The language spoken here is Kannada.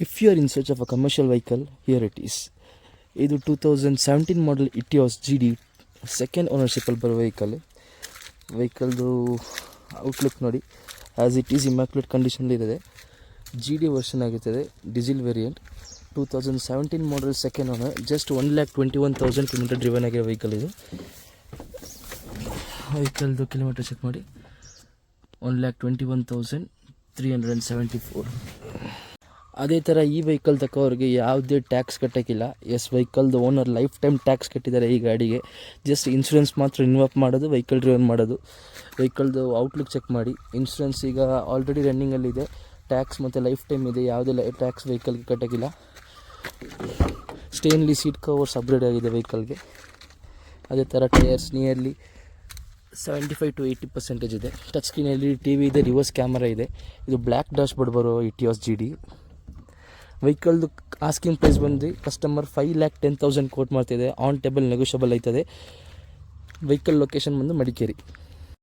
If you are in search of a commercial vehicle, here it is. ಇದು 2017 ಮಾಡಲ್ ಇಟಿಯೋಸ್ GD ಸೆಕೆಂಡ್ ಓನರ್ಶಿಪ್ಪಲ್ಲಿ ಬರೋ ವೆಹಿಕಲ್ದು ಔಟ್ಲುಕ್ ನೋಡಿ. ಆ್ಯಸ್ ಇಟ್ ಈಸ್ ಇಮ್ಯಾಕ್ಯುಲೇಟ್ ಕಂಡೀಷನಲ್ಲಿದೆ. GD ವರ್ಷನ್ ಆಗಿರ್ತದೆ, diesel variant, 2017 model second owner. Just 1,21,000 kilometre driven ಆಗಿರೋ ವೆಹಿಕಲ್ ಇದು. ವೆಹಿಕಲ್ದು ಕಿಲೋಮೀಟರ್ ಚೆಕ್ ಮಾಡಿ, 1,21,374. ಅದೇ ಥರ ಈ ವೆಹಿಕಲ್ ತಗೋರಿಗೆ ಯಾವುದೇ ಟ್ಯಾಕ್ಸ್ ಕಟ್ಟೋಕ್ಕಿಲ್ಲ. ವೆಹಿಕಲ್ದು ಓನರ್ ಲೈಫ್ ಟೈಮ್ ಟ್ಯಾಕ್ಸ್ ಕಟ್ಟಿದ್ದಾರೆ ಈ ಗಾಡಿಗೆ. ಜಸ್ಟ್ ಇನ್ಶೂರೆನ್ಸ್ ಮಾತ್ರ ರಿನ್ಯೂಅಪ್ ಮಾಡೋದು, ವೆಹಿಕಲ್ ಡ್ರೈವನ್ ಮಾಡೋದು. ವೆಹಿಕಲ್ದು ಔಟ್ಲುಕ್ ಚೆಕ್ ಮಾಡಿ. ಇನ್ಶೂರೆನ್ಸ್ ಈಗ ಆಲ್ರೆಡಿ ರನ್ನಿಂಗಲ್ಲಿದೆ. ಟ್ಯಾಕ್ಸ್ ಮತ್ತು ಲೈಫ್ ಟೈಮ್ ಇದೆ, ಯಾವುದೇ tax ವೆಹಿಕಲ್ಗೆ ಕಟ್ಟೋಕ್ಕಿಲ್ಲ. Stanley seat covers upgrade ಆಗಿದೆ ವೆಹಿಕಲ್ಗೆ. ಅದೇ ಥರ ಟೈರ್ಸ್ ನಿಯರ್ಲಿ 75 to 80% ಇದೆ. ಟಚ್ ಸ್ಕ್ರೀನಲ್ಲಿ TV ಇದೆ, ರಿವರ್ಸ್ ಕ್ಯಾಮರಾ ಇದೆ. ಇದು ಬ್ಲ್ಯಾಕ್ ಡ್ಯಾಶ್ ಬೋರ್ಡ್ ಬರೋ ಇಟಿಯೋಸ್ GD. ವೆಹಿಕಲ್ದು ಆಸ್ಕಿಂಗ್ ಪ್ರೈಸ್ ಬಂದು ಕಸ್ಟಮರ್ 5,10,000 ಕೋಟ್ ಮಾಡ್ತಿದೆ. ಆನ್ ಟೇಬಲ್ ನೆಗೋಷಿಯಬಲ್ ಆಯ್ತದೆ. ವೆಹಿಕಲ್ ಲೊಕೇಶನ್ ಬಂದು ಮಡಿಕೇರಿ.